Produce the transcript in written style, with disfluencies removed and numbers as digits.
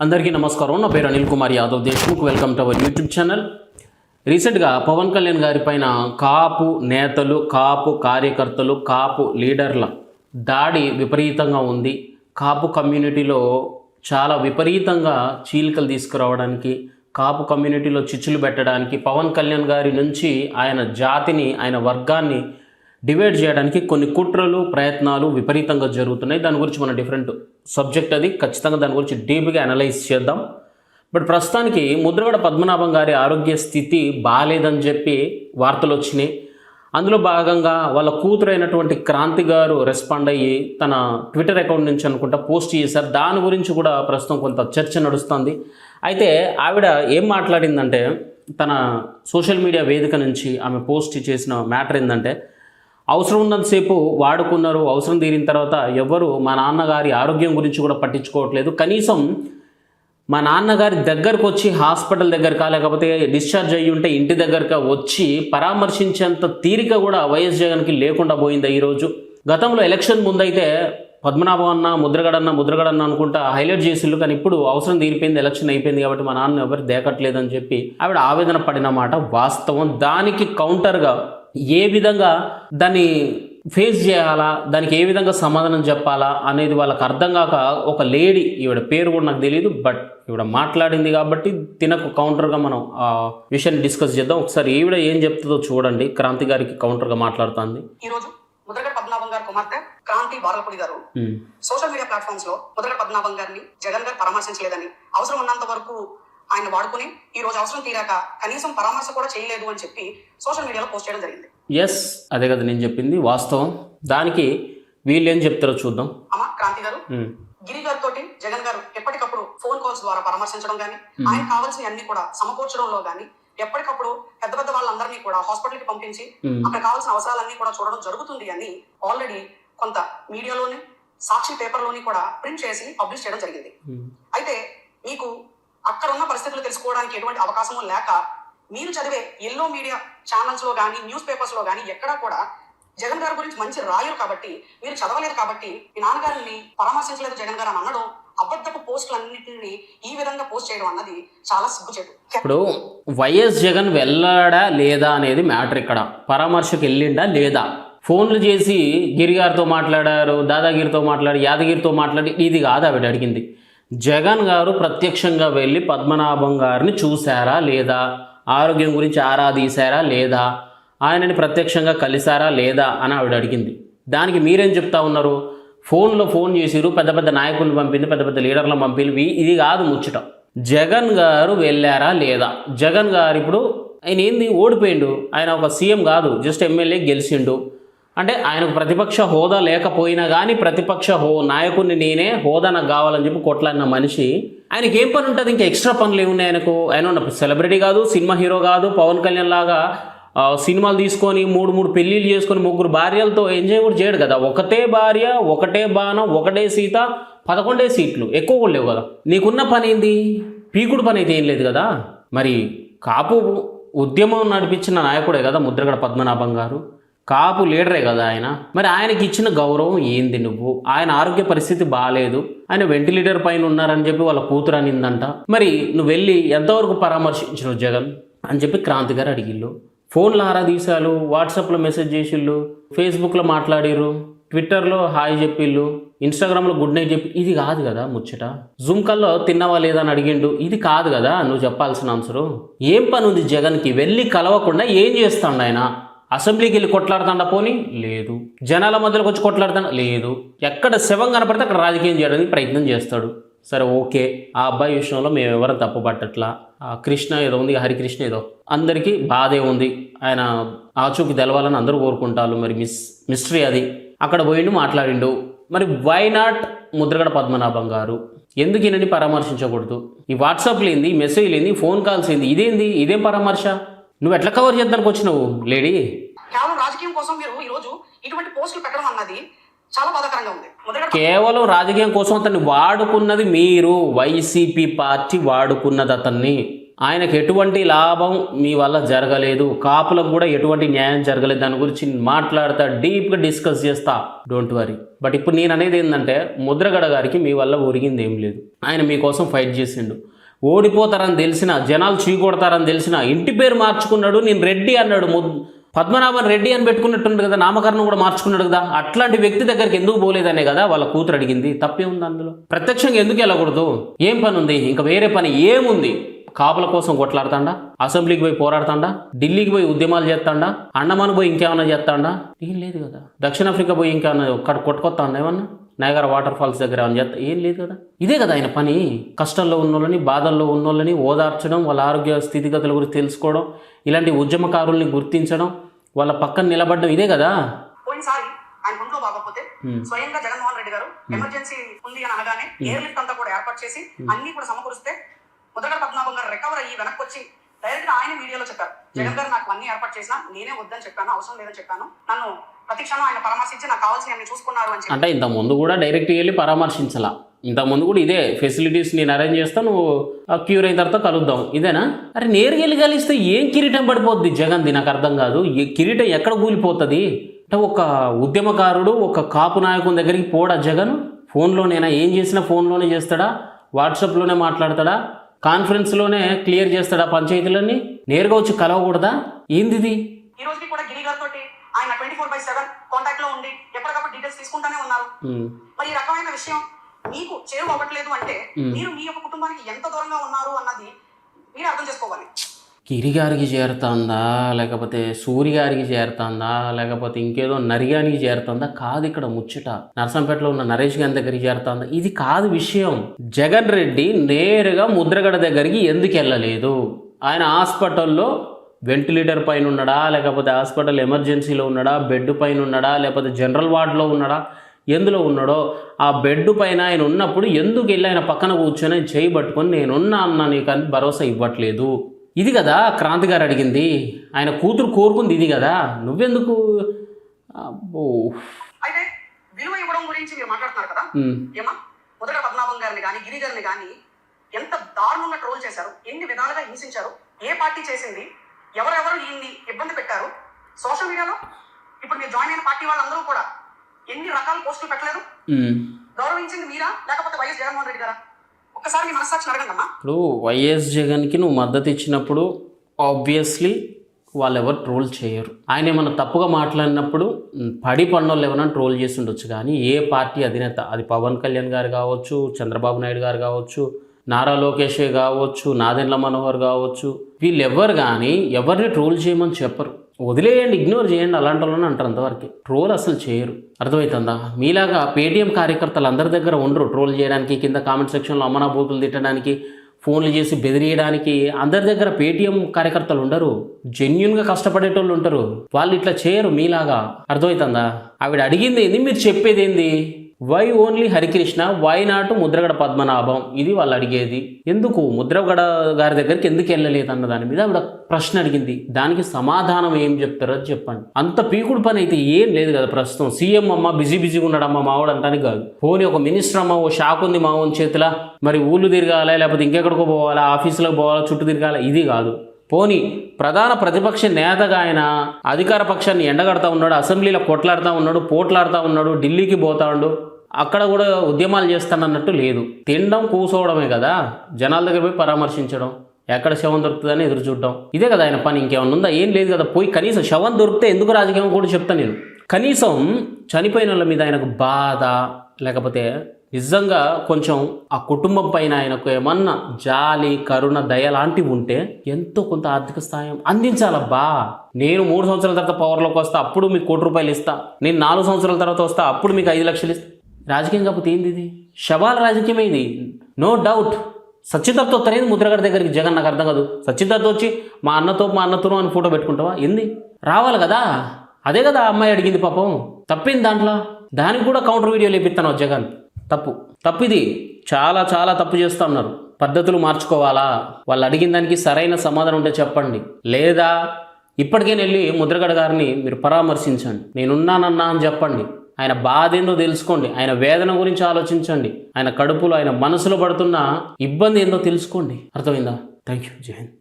అందరికీ నమస్కారం. నా పేరు Anil Kumar Yadav Deshmukh. Welcome to our YouTube channel. రీసెంట్గా పవన్ కళ్యాణ్ గారి పైన కాపు నేతలు, కాపు కార్యకర్తలు, కాపు లీడర్ల దాడి విపరీతంగా ఉంది. కాపు కమ్యూనిటీలో చాలా విపరీతంగా చీలికలు తీసుకురావడానికి, కాపు కమ్యూనిటీలో చిచ్చులు పెట్టడానికి, పవన్ కళ్యాణ్ గారి నుంచి ఆయన జాతిని, ఆయన వర్గాన్ని డివైడ్ చేయడానికి కొన్ని కుట్రలు, ప్రయత్నాలు విపరీతంగా జరుగుతున్నాయి. దాని గురించి మన డిఫరెంట్ సబ్జెక్ట్ అది, ఖచ్చితంగా దాని గురించి డీప్గా అనలైజ్ చేద్దాం. బట్ ప్రస్తుతానికి ముద్రగడ పద్మనాభం గారి ఆరోగ్య స్థితి బాగాలేదని చెప్పి వార్తలు వచ్చినాయి. అందులో భాగంగా వాళ్ళ కూతురైనటువంటి క్రాంతి గారు రెస్పాండ్ అయ్యి తన ట్విట్టర్ అకౌంట్ నుంచి అనుకుంటా పోస్ట్ చేశారు. దాని గురించి కూడా ప్రస్తుతం కొంత చర్చ నడుస్తుంది. అయితే ఆవిడ ఏం మాట్లాడిందంటే, తన సోషల్ మీడియా వేదిక నుంచి ఆమె పోస్ట్ చేసిన మ్యాటర్ ఏంటంటే, అవసరం ఉన్నంతసేపు వాడుకున్నారు, అవసరం తీరిన తర్వాత ఎవరు మా నాన్నగారి ఆరోగ్యం గురించి కూడా పట్టించుకోవట్లేదు. కనీసం మా నాన్నగారి దగ్గరకు వచ్చి హాస్పిటల్ దగ్గరకా, లేకపోతే డిశ్చార్జ్ అయ్యి ఉంటే ఇంటి దగ్గరకా వచ్చి పరామర్శించేంత తీరిక కూడా వైఎస్ జగన్కి లేకుండా పోయింది ఈరోజు. గతంలో ఎలక్షన్ ముందైతే పద్మనాభం అన్న, ముద్రగడన్న అనుకుంటా హైలైట్ చేసిళ్ళు. కానీ ఇప్పుడు అవసరం తీరిపోయింది, ఎలక్షన్ అయిపోయింది కాబట్టి మా నాన్న ఎవరు దేకట్లేదని చెప్పి ఆవిడ ఆవేదన పడిన మాట వాస్తవం. దానికి కౌంటర్గా ఏ విధంగా దాన్ని ఫేస్ చేయాలా, దానికి ఏ విధంగా సమాధానం చెప్పాలా అనేది వాళ్ళకి అర్థం కాక ఒక లేడీ, ఈవిడ పేరు కూడా నాకు తెలియదు, బట్ ఈవిడ మాట్లాడింది కాబట్టి తినకు కౌంటర్గా మనం ఆ విషయాన్ని డిస్కస్ చేద్దాం. ఒకసారి ఈవిడ ఏం చెప్తుందో చూడండి. క్రాంతి గారికి కౌంటర్గా మాట్లాడుతుంది. ఈరోజు ముద్రగడ పద్మనాభం గారి కుమార్తె క్రాంతి బారలపూడి గారు సోషల్ మీడియా ప్లాట్ఫామ్స్ లో ముద్రగడ పద్మనాభం గారిని జగన్ గారు పరామర్శించలేదని, అవసరం ఉన్నంత వరకు ఆయన వాడుకుని ఈ రోజు అవసరం తీరాక కనీసం పరామర్శ కూడా చేయలేదు అని చెప్పి సోషల్ మీడియాలో పోస్ట్ చేయడం జరిగింది. ఎస్, అదే కదా నేను చెప్పింది వాస్తవం. దానికి వీళ్ళు ఏం చెప్తారో చూద్దాం. అమ్మ క్రాంతి గారు గిరి గారితో జగన్ గారు ఎప్పటికప్పుడు ఫోన్ కాల్స్ ద్వారా పరామర్శించడం గానీ, ఆయన కావాల్సిన అన్ని కూడా సమకూర్చడంలో గానీ, ఎప్పటికప్పుడు పెద్ద పెద్ద వాళ్ళందరినీ కూడా హాస్పిటల్ కి పంపించి అక్కడ కావాల్సిన అవసరాలన్నీ కూడా చూడడం జరుగుతుంది అని ఆల్రెడీ కొంత మీడియాలోని, సాక్షి పేపర్ లోని కూడా ప్రింట్ చేసి పబ్లిష్ చేయడం జరిగింది. అయితే మీకు అక్కడ ఉన్న పరిస్థితులు తెలుసుకోవడానికి ఎటువంటి అవకాశము లేక, మీరు చదివే ఎల్లో మీడియా ఛానల్స్ లో కానీ, న్యూస్ పేపర్స్ లో కానీ ఎక్కడా కూడా జగన్ గారి గురించి మంచి రాయరు కాబట్టి, మీరు చదవలేదు కాబట్టి మీ నాన్నగారిని పరామర్శించలేదు జగన్ గారు అని అనడం, అబద్ధపు పోస్టులన్నింటినీ ఈ విధంగా పోస్ట్ చేయడం అన్నది చాలా సిగ్గుచేటు. ఇప్పుడు వైఎస్ జగన్ వెళ్ళాడా లేదా అనేది మ్యాటర్. ఇక్కడ పరామర్శకు వెళ్ళిండా లేదా, ఫోన్లు చేసి గిరి గారితో మాట్లాడారు, దాదాగిరితో మాట్లాడి, యాదగిరితో మాట్లాడి, ఇది కాదు ఆవిడ అడిగింది. జగన్ గారు ప్రత్యక్షంగా వెళ్ళి పద్మనాభం గారిని చూశారా లేదా, ఆరోగ్యం గురించి ఆరా తీశారా లేదా, ఆయనని ప్రత్యక్షంగా కలిశారా లేదా అని ఆవిడ అడిగింది. దానికి మీరేం చెప్తా ఉన్నారు? ఫోన్లో ఫోన్ చేసిరు, పెద్ద పెద్ద నాయకులను పంపింది, పెద్ద పెద్ద లీడర్లను పంపింది. ఇది కాదు ముచ్చట. జగన్ గారు వెళ్ళారా లేదా? జగన్ గారు ఇప్పుడు ఆయన ఏంది, ఓడిపోయిండు. ఆయన ఒక సీఎం కాదు, జస్ట్ ఎమ్మెల్యే గెలిచిండు. అంటే ఆయనకు ప్రతిపక్ష హోదా లేకపోయినా కానీ ప్రతిపక్ష నాయకుడిని నేనే, హోదా నాకు కావాలని చెప్పి కొట్లాడిన మనిషి. ఆయనకి ఏం పని ఉంటుంది? ఇంకా ఎక్స్ట్రా పనులు ఏమున్నాయి ఆయనకు? ఆయన సెలబ్రిటీ కాదు, సినిమా హీరో కాదు, పవన్ కళ్యాణ్ లాగా సినిమాలు తీసుకొని మూడు పెళ్ళిళ్ళు చేసుకొని 3 భార్యలతో ఎంజాయ్ కూడా చేయడు కదా. ఒకటే భార్య, ఒకటే బాణం, ఒకటే సీత, 11 సీట్లు, ఎక్కువ కూడా లేవు కదా. నీకున్న పని ఏంది? పీకుడు పని అయితే ఏం లేదు కదా. మరి కాపు ఉద్యమం నడిపించిన నాయకుడే కదా ముద్రగడ పద్మనాభం గారు, కాపు లీడరే కదా ఆయన. మరి ఆయనకి ఇచ్చిన గౌరవం ఏంది నువ్వు? ఆయన ఆరోగ్య పరిస్థితి బాగాలేదు, ఆయన వెంటిలేటర్ పైన ఉన్నారని చెప్పి వాళ్ళ కూతురు అనిందంట. మరి నువ్వు వెళ్ళి ఎంతవరకు పరామర్శించినావు జగన్ అని చెప్పి క్రాంతి గారు అడిగిళ్ళు. ఫోన్లో ఆరా తీశారు, వాట్సాప్లో మెసేజ్ చేసిళ్ళు, ఫేస్బుక్లో మాట్లాడిర్రు, ట్విట్టర్లో హాయ్ చెప్పిళ్ళు, ఇన్స్టాగ్రామ్లో గుడ్ నైట్ చెప్పి. ఇది కాదు కదా ముచ్చట. జూమ్ కాల్లో తిన్నావా లేదా అని అడిగిండు. ఇది కాదు కదా నువ్వు చెప్పాల్సిన ఆన్సరు. ఏం పని ఉంది జగన్కి? వెళ్ళి కలవకుండా ఏం చేస్తాడు ఆయన? అసెంబ్లీకి వెళ్ళి కొట్లాడుతాడా? పోనీ లేదు. జనాల మధ్యలోకి వచ్చి కొట్లాడుతాడా? లేదు. ఎక్కడ శవం కనపడితే అక్కడ రాజకీయం చేయడానికి ప్రయత్నం చేస్తాడు. సరే ఓకే, ఆ అబ్బాయి విషయంలో మేము ఎవరు తప్పుపట్టట్లా. కృష్ణ ఏదో ఉంది, హరికృష్ణ ఏదో, అందరికీ బాధే ఉంది. ఆయన ఆచూకి తెలవాలని అందరూ కోరుకుంటారు. మరి మిస్టరీ అది. అక్కడ పోయిండు, మాట్లాడిండు. మరి వై నాట్ ముద్రగడ పద్మనాభం గారు? ఎందుకు ఈయనని పరామర్శించకూడదు? ఈ వాట్సాప్లు ఏంది, ఈ మెసేజ్లు ఏంది, ఫోన్ కాల్స్ ఏంది, ఇదేంది? ఇదేం పరామర్శ? నువ్వు ఎట్లా కవర్ చేద్దానికి వచ్చినావు లేడీ? కేవలం రాజకీయం కోసం మీరు ఈ రోజు ఇటువంటి పోస్టులు పెట్టడం అన్నది చాలా బాధాకరంగా ఉంది. కేవలం రాజకీయం కోసం అతన్ని వాడుకున్నది మీరు, వైసీపీ పార్టీ వాడుకున్నది అతన్ని. ఆయనకు ఎటువంటి లాభం మీ వల్ల జరగలేదు, కాపులకు కూడా ఎటువంటి న్యాయం జరగలేదు, దాని గురించి మాట్లాడతా, డీప్గా డిస్కస్ చేస్తా, డోంట్ వరీ. బట్ ఇప్పుడు నేను అనేది ఏంటంటే ముద్రగడ గారికి మీ వల్ల ఒరిగింది ఏం లేదు. ఆయన మీకోసం ఫైట్ చేసిండు, ఓడిపోతారని తెలిసిన, జనాలు చీకొడతారని తెలిసిన ఇంటి పేరు మార్చుకున్నాడు, నేను రెడ్డి అన్నాడు, పద్మనాభన్ రెడ్డి అని పెట్టుకున్నట్టుండు కదా, నామకరణం కూడా మార్చుకున్నాడు కదా. అట్లాంటి వ్యక్తి దగ్గరికి ఎందుకు పోలేదనే కదా వాళ్ళ కూతురు అడిగింది. తప్పే ఉంది అందులో? ప్రత్యక్షంగా ఎందుకు వెళ్ళకూడదు? ఏం పని ఉంది? ఇంకా వేరే పని ఏముంది? కాపుల కోసం కొట్లాడుతాండా, అసెంబ్లీకి పోయి పోరాడుతాండా, ఢిల్లీకి పోయి ఉద్యమాలు చేస్తాడా, అండమాన్ పోయి ఇంకేమన్నా చేస్తాడా? ఏం లేదు కదా. దక్షిణాఫ్రికా పోయి ఇంకేమన్నా కొట్టుకొస్తాడా ఏమన్నా, నయాగరా వాటర్ ఫాల్స్ దగ్గర ఏమన్నా చేస్తా? ఏం లేదు కదా. ఇదే కదా ఆయన పని. కష్టంలో ఉన్నోళ్ళని, బాధల్లో ఉన్నోళ్ళని ఓదార్చడం, వాళ్ళ ఆరోగ్య స్థితిగతుల గురించి తెలుసుకోవడం, ఇలాంటి ఉద్యమకారుల్ని గుర్తించడం, వాళ్ళ పక్కన నిలబడడం, ఇదే కదా. పోయినసారి ఆయన ఒంట్లో బాగోకపోతే స్వయంగా జగన్మోహన్ రెడ్డి గారు ఎమర్జెన్సీ ఉంది అని అనగానే ఎయిర్ లిఫ్ట్ అంతా కూడా ఏర్పాటు చేసి అన్ని కూడా సమకూరిస్తే ముద్రగడ పద్మనాభం గారు రికవర్ అయ్యి వెనక్కి వచ్చి డైరెక్ట్ గా ఆయన మీడియాలో చెప్పారు, జగన్ గారు నాకు అన్ని ఏర్పాటు చేసినా నేనే వద్దని చెప్పాను, అవసరం లేదని చెప్పాను, నన్ను ప్రతి క్షణం ఆయన పరామర్శించి నాకు కావాల్సిన చూసుకున్నారు అని చెప్పి. అంటే ఇంత ముందు కూడా డైరెక్ట్ వెళ్ళి పరామర్శించాల, ఇంతకుముందు కూడా ఇదే ఫెసిలిటీస్ నేను అరేంజ్ చేస్తాను, క్యూర్ అయిన తర్వాత కలుద్దాం, ఇదేనా? అరే నేరుగా వెళ్ళి కలిస్తే ఏం కిరీటం పడిపోద్ది జగన్ది? నాకు అర్థం కాదు. కిరీటం ఎక్కడ కూలిపోతుంది? అంటే ఒక ఉద్యమకారుడు, ఒక కాపు నాయకుని దగ్గరికి పోడా జగన్? ఫోన్లోనేనా? ఏం చేసినా ఫోన్లోనే చేస్తాడా? వాట్సాప్లోనే మాట్లాడతాడా? కాన్ఫరెన్స్లోనే క్లియర్ చేస్తాడా పంచాయతీలన్నీ? నేరుగా వచ్చి కలవకూడదా? ఏంది ఇది? ఈ రోజుకి కూడా గిరి గారితో ఆయన 24/7 కాంటాక్ట్ లో ఉండి ఎప్పటికప్పుడు డీటెయిల్స్ తీసుకుంటానే ఉన్నారు. మరి ఈ రకమైన విషయం మీకు చేరువ అవ్వట్లేదు అంటే మీరు మీ యొక్క కుటుంబానికి ఎంత దూరంగా ఉన్నారు అన్నది మీరు అర్థం చేసుకోవాలి. గిరి గారికి చేరుతుందా, లేకపోతే సూరి గారికి చేరుతుందా, లేకపోతే ఇంకేదో నరిగానికి చేరుతుందా? కాదు ఇక్కడ ముచ్చట. నర్సంపేటలో ఉన్న నరేష్ గారి దగ్గరికి చేరుతుందా? ఇది కాదు విషయం. జగన్ రెడ్డి నేరుగా ముద్రగడ దగ్గరికి ఎందుకు వెళ్ళలేదు? ఆయన హాస్పిటల్లో వెంటిలేటర్ పైన ఉన్నాడా, లేకపోతే హాస్పిటల్ ఎమర్జెన్సీలో ఉన్నాడా, బెడ్ పైన ఉన్నాడా, లేకపోతే జనరల్ వార్డులో ఉన్నాడా, ఎందులో ఉన్నాడో ఆ బెడ్ పైన ఆయన ఉన్నప్పుడు ఎందుకు వెళ్ళి ఆయన పక్కన కూర్చొని చేయి పట్టుకొని నేనున్నా అన్న నీకు అని భరోసా ఇవ్వట్లేదు? ఇది కదా క్రాంతి గారు అడిగింది. ఆయన కూతురు కోరుకుంది ఇది కదా. నువ్వెందుకు? అబ్బో. అయితే విలువ ఇవ్వడం గురించి మీరు మాట్లాడుతున్నారు కదా, ఏమా ముద్రగడ పద్మనాభం గారిని కానీ గిరి గారిని కానీ ఎంత దారుణంగా ట్రోల్ చేశారు, ఎన్ని విధాలుగా హింసించారు, ఏ పార్టీ చేసింది, ఎవరెవరు ఈయన్ని ఇబ్బంది పెట్టారు, సోషల్ మీడియాలో ఇప్పుడు మీరు జాయిన్ అయిన పార్టీ వాళ్ళందరూ కూడా ఎన్ని రకాల పోస్టులు పెట్టలేదు. గౌరవించింది మీరా లేకపోతే వైఎస్ జగన్మోహన్ రెడ్డి గారా? ఒక్కసారి మీ మనస్సాక్షి అడగండి అమ్మా. ఇప్పుడు వైఎస్ జగన్కి నువ్వు మద్దతు ఇచ్చినప్పుడు ఆబ్వియస్లీ వాళ్ళు ఎవరు ట్రోల్ చేయరు. ఆయన ఏమన్నా తప్పుగా మాట్లాడినప్పుడు పడి పన్నోళ్ళు ఎవరైనా ట్రోల్ చేసి ఉండొచ్చు, కానీ ఏ పార్టీ అధినేత, అది పవన్ కళ్యాణ్ గారు కావచ్చు, చంద్రబాబు నాయుడు గారు కావచ్చు, నారా లోకేష్ కావచ్చు, నాదెండ్ల మనోహర్ కావచ్చు, వీళ్ళెవ్వరు కానీ ఎవరిని ట్రోల్ చేయమని చెప్పరు. వదిలేయండి, ఇగ్నోర్ చేయండి అలాంటి వాళ్ళని అంటారు, అంతవరకు. ట్రోల్ అసలు చేయరు. అర్థమవుతుందా? మీలాగా పేటీఎం కార్యకర్తలు అందరి దగ్గర ఉండరు ట్రోల్ చేయడానికి, కింద కామెంట్ సెక్షన్లో అమ్మనా బూతులు తిట్టడానికి, ఫోన్లు చేసి బెదిరియడానికి. అందరి దగ్గర పేటీఎం కార్యకర్తలు ఉండరు, జెన్యున్గా కష్టపడేటోళ్ళు ఉంటారు. వాళ్ళు ఇట్లా చేయరు మీలాగా. అర్థమవుతుందా? ఆవిడ అడిగింది ఏంది, మీరు చెప్పేది ఏంది? Why only Harikrishna, why not Mudragada Padmanabham? ఇది వాళ్ళు అడిగేది. ఎందుకు ముద్రగడ గారి దగ్గరికి ఎందుకు వెళ్ళలేదు అన్న దాని మీద ఆవిడ ప్రశ్న అడిగింది. దానికి సమాధానం ఏం చెప్తారో చెప్పండి. అంత పీకుడు పని అయితే ఏం లేదు కదా ప్రస్తుతం. సీఎం అమ్మ బిజీగా ఉన్నాడమ్మ మావాడు అంటానికి కాదు. పోనీ ఒక మినిస్టర్ అమ్మ ఓ షాక్ ఉంది మావోని చేతిలో, మరి ఊళ్ళు తిరగాలి, లేకపోతే ఇంకెక్కడికో పోవాలా, ఆఫీసులోకి పోవాలా, చుట్టూ తిరగాలి, ఇది కాదు. పోనీ ప్రధాన ప్రతిపక్ష నేతగా ఆయన అధికార పక్షాన్ని ఎండగడతా ఉన్నాడు, అసెంబ్లీలో కొట్లాడుతూ ఉన్నాడు, పోట్లాడుతూ ఉన్నాడు, ఢిల్లీకి పోతాడు, అక్కడ కూడా ఉద్యమాలు చేస్తానన్నట్టు లేదు. తినడం కూర్చోవడమే కదా, జనాల దగ్గర పోయి పరామర్శించడం, ఎక్కడ శవం దొరుకుతుందని ఎదురు చూడడం, ఇదే కదా ఆయన పని. ఇంకేమన్నా ఉందా? ఏం లేదు కదా. పోయి కనీసం శవం దొరికితే ఎందుకు రాజకీయం కూడా చెప్తాను నేను. కనీసం చనిపోయిన వాళ్ళ మీద ఆయనకు బాధ, లేకపోతే నిజంగా కొంచెం ఆ కుటుంబం పైన ఆయనకు ఏమన్నా జాలి, కరుణ, దయ లాంటివి ఉంటే ఎంతో కొంత ఆర్థిక సాయం అందించాలబ్బా. నేను 3 సంవత్సరాల తర్వాత పవర్లోకి వస్తా, అప్పుడు మీకు ₹1 ఇస్తా. నేను 4 సంవత్సరాల తర్వాత వస్తా, అప్పుడు మీకు 5 లక్షలు ఇస్తా. రాజకీయం కాకపోతే ఏంది ఇది? శవాల రాజకీయమే ఇది, నో డౌట్. సచ్చితత్తో వస్తలేదు ముద్రగడ దగ్గరికి జగన్, నాకు అర్థం కాదు. సచ్చితత్తో వచ్చి మా అన్నతో అని ఫోటో పెట్టుకుంటావా? ఏంది? రావాలి కదా. అదే కదా అమ్మాయి అడిగింది పాపం. తప్పింది దాంట్లో. దానికి కూడా కౌంటర్ వీడియో లేపిస్తాను జగన్. తప్పు ఇది. చాలా చాలా తప్పు చేస్తూ ఉన్నారు. పద్ధతులు మార్చుకోవాలా? వాళ్ళు అడిగిన దానికి సరైన సమాధానం ఉంటే చెప్పండి, లేదా ఇప్పటికే వెళ్ళి ముద్రగడ గారిని మీరు పరామర్శించండి, నేనున్నానన్నా అని చెప్పండి. ఆయన బాధ ఏందో తెలుసుకోండి, ఆయన వేదన గురించి ఆలోచించండి, ఆయన కడుపులో ఆయన మనసులో పడుతున్న ఇబ్బంది ఏందో తెలుసుకోండి. అర్థమైందా? థ్యాంక్ యూ, జై హింద్.